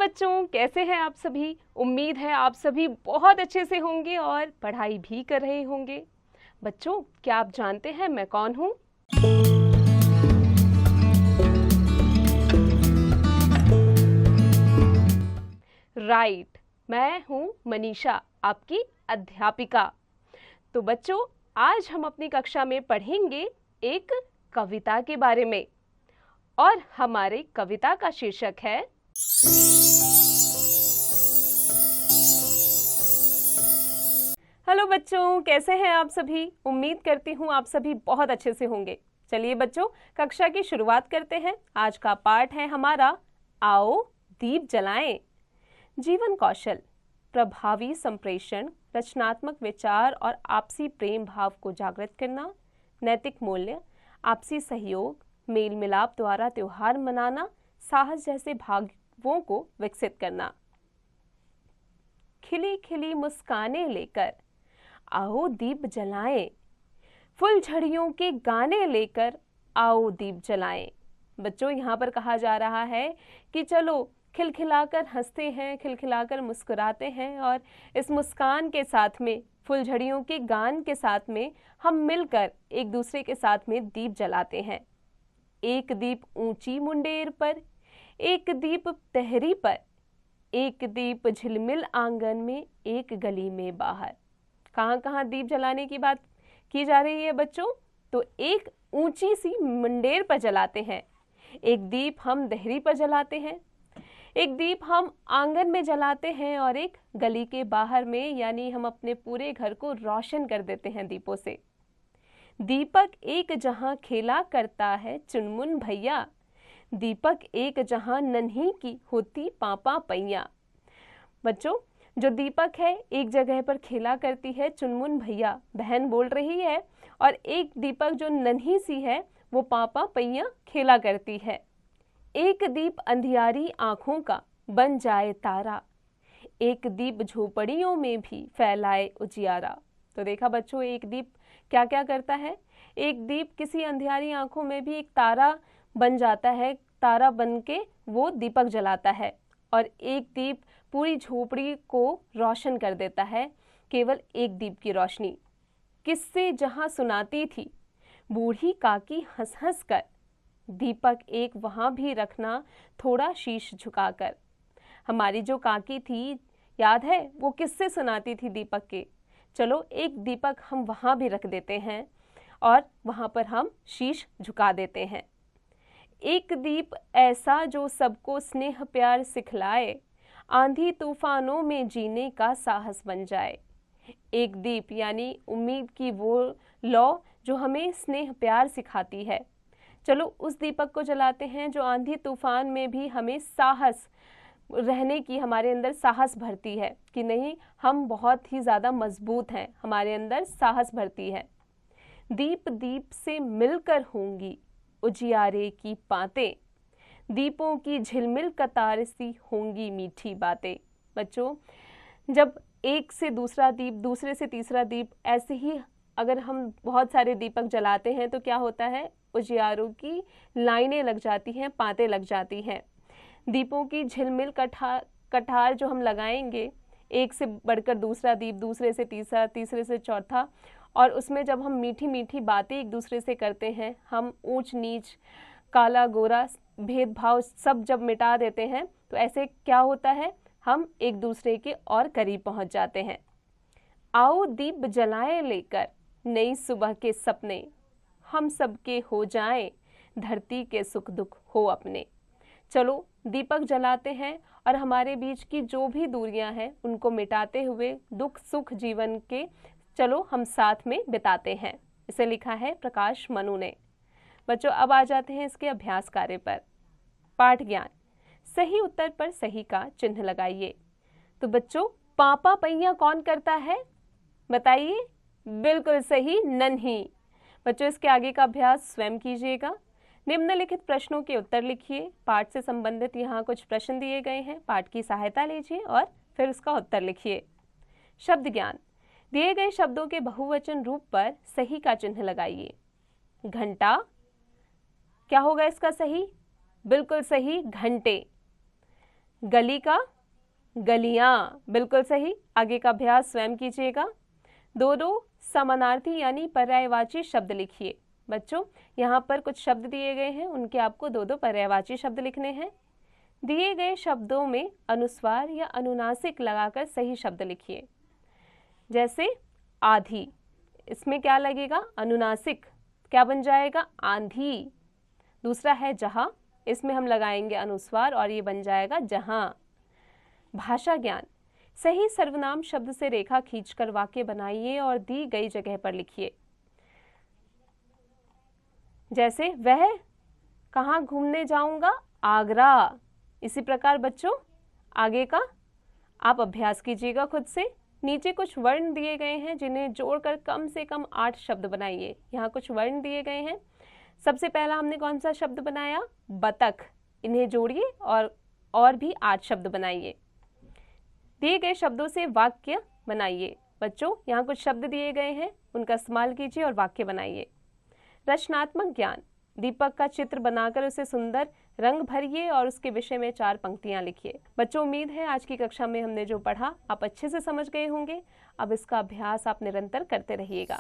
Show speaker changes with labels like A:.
A: बच्चों, कैसे हैं आप सभी। उम्मीद है आप सभी बहुत अच्छे से होंगे और पढ़ाई भी कर रहे होंगे। बच्चों, क्या आप जानते हैं मैं कौन हूँ? राइट, मैं हूँ मनीषा, आपकी अध्यापिका। तो बच्चों, आज हम अपनी कक्षा में पढ़ेंगे एक कविता के बारे में और हमारे कविता का शीर्षक है हेलो बच्चों, कैसे हैं आप सभी। उम्मीद करती हूँ आप सभी बहुत अच्छे से होंगे। चलिए बच्चों, कक्षा की शुरुआत करते हैं। आज का पाठ है हमारा आओ दीप जलाएं। जीवन कौशल, प्रभावी संप्रेषण, रचनात्मक विचार और आपसी प्रेम भाव को जागृत करना, नैतिक मूल्य, आपसी सहयोग, मेल मिलाप द्वारा त्योहार मनाना, साहस जैसे भावों को विकसित करना। खिली खिली मुस्काने लेकर आओ दीप जलाएं, फुलझड़ियों के गाने लेकर आओ दीप जलाएं। बच्चों, यहाँ पर कहा जा रहा है कि चलो खिलखिलाकर हंसते हैं, खिलखिलाकर मुस्कुराते हैं और इस मुस्कान के साथ में, फुलझड़ियों के गान के साथ में हम मिलकर एक दूसरे के साथ में दीप जलाते हैं। एक दीप ऊंची मुंडेर पर, एक दीप तहरी पर, एक दीप झिलमिल आंगन में, एक गली में बाहर। कहाँ कहाँ दीप जलाने की बात की जा रही है बच्चों? तो एक ऊंची सी मुंडेर पर जलाते हैं, एक दीप हम देहरी पर जलाते हैं, एक दीप हम आंगन में जलाते हैं और एक गली के बाहर में, यानी हम अपने पूरे घर को रोशन कर देते हैं दीपों से। दीपक एक जहां खेला करता है चुनमुन भैया, दीपक एक जहां नन्ही की होती पापा पैया। बच्चों, जो दीपक है एक जगह पर खेला करती है चुनमुन भैया, बहन बोल रही है, और एक दीपक जो नन्ही सी है वो पापा पैया खेला करती है। एक दीप अंधियारी आंखों का बन जाए तारा, एक दीप झोपड़ियों में भी फैलाए उजियारा। तो देखा बच्चों, एक दीप क्या क्या करता है। एक दीप किसी अंधियारी आंखों में भी एक तारा बन जाता है, तारा बन के वो दीपक जलाता है, और एक दीप पूरी झोपड़ी को रोशन कर देता है, केवल एक दीप की रोशनी। किस्से जहां सुनाती थी बूढ़ी काकी हंस हंस कर, दीपक एक वहां भी रखना थोड़ा शीश झुकाकर। हमारी जो काकी थी, याद है, वो किस्से सुनाती थी दीपक के। चलो एक दीपक हम वहां भी रख देते हैं और वहां पर हम शीश झुका देते हैं। एक दीप ऐसा जो सबको स्नेह प्यार सिखलाए, आंधी तूफानों में जीने का साहस बन जाए। एक दीप यानी उम्मीद की वो लौ जो हमें स्नेह प्यार सिखाती है। चलो उस दीपक को जलाते हैं जो आंधी तूफान में भी हमें साहस रहने की, हमारे अंदर साहस भरती है कि नहीं, हम बहुत ही ज़्यादा मजबूत हैं, हमारे अंदर साहस भरती है। दीप दीप से मिलकर होंगी उजियारे की बातें, दीपों की झिलमिल कतार सी होंगी मीठी बातें। बच्चों, जब एक से दूसरा दीप, दूसरे से तीसरा दीप, ऐसे ही अगर हम बहुत सारे दीपक जलाते हैं तो क्या होता है, उजियारों की लाइनें लग जाती हैं, पातें लग जाती हैं। दीपों की झिलमिल कटार जो हम लगाएंगे, एक से बढ़कर दूसरा दीप, दूसरे से तीसरा, तीसरे से चौथा, और उसमें जब हम मीठी मीठी बातें एक दूसरे से करते हैं, हम ऊंच नीच, काला गोरा, भेदभाव सब जब मिटा देते हैं, तो ऐसे क्या होता है, हम एक दूसरे के और करीब पहुंच जाते हैं। आओ दीप जलाएं लेकर नई सुबह के सपने, हम सबके हो जाएं, धरती के सुख दुख हो अपने। चलो दीपक जलाते हैं और हमारे बीच की जो भी दूरियां हैं उनको मिटाते हुए दुख सुख जीवन के चलो हम साथ में बिताते हैं। इसे लिखा है प्रकाश मनु ने। बच्चों, अब आ जाते हैं इसके अभ्यास कार्य पर। पाठ ज्ञान, सही उत्तर पर सही का चिन्ह लगाइए। तो बच्चों, पापा पैया कौन करता है, बताइए। बिल्कुल सही, नन्ही। बच्चों, इसके आगे का अभ्यास स्वयं कीजिएगा। निम्नलिखित प्रश्नों के उत्तर लिखिए। पाठ से संबंधित यहाँ कुछ प्रश्न दिए गए हैं, पाठ की सहायता लीजिए और फिर उसका उत्तर लिखिए। शब्द ज्ञान, दिए गए शब्दों के बहुवचन रूप पर सही का चिन्ह लगाइए। घंटा, क्या होगा इसका सही, बिल्कुल सही, घंटे। गली का गलियां, बिल्कुल सही। आगे का अभ्यास स्वयं कीजिएगा। दो दो समानार्थी यानी पर्यायवाची शब्द लिखिए। बच्चों यहाँ पर कुछ शब्द दिए गए हैं, उनके आपको दो दो पर्यायवाची शब्द लिखने हैं। दिए गए शब्दों में अनुस्वार या अनुनासिक लगाकर सही शब्द लिखिए। जैसे आधी, इसमें क्या लगेगा? अनुनासिक, क्या बन जाएगा? आंधी। दूसरा है जहां, इसमें हम लगाएंगे अनुस्वार और ये बन जाएगा जहां। भाषा ज्ञान, सही सर्वनाम शब्द से रेखा खींचकर वाक्य बनाइए और दी गई जगह पर लिखिए। जैसे वह कहाँ घूमने जाऊंगा? आगरा। इसी प्रकार बच्चों आगे का आप अभ्यास कीजिएगा खुद से। नीचे कुछ वर्ण दिए गए हैं जिन्हें जोड़कर कम से कम 8 शब्द बनाइए। यहाँ कुछ वर्ण दिए गए हैं। सबसे पहला हमने कौन सा शब्द बनाया? बतख। इन्हें जोड़िए और भी 8 शब्द बनाइए। दिए गए शब्दों से वाक्य बनाइए। बच्चों यहाँ कुछ शब्द दिए गए हैं, उनका इस्तेमाल कीजिए और वाक्य बनाइए। रचनात्मक ज्ञान, दीपक का चित्र बनाकर उसे सुंदर रंग भरिए और उसके विषय में 4 पंक्तियां लिखिए। बच्चों उम्मीद है आज की कक्षा में हमने जो पढ़ा आप अच्छे से समझ गए होंगे। अब इसका अभ्यास आप निरंतर करते रहिएगा।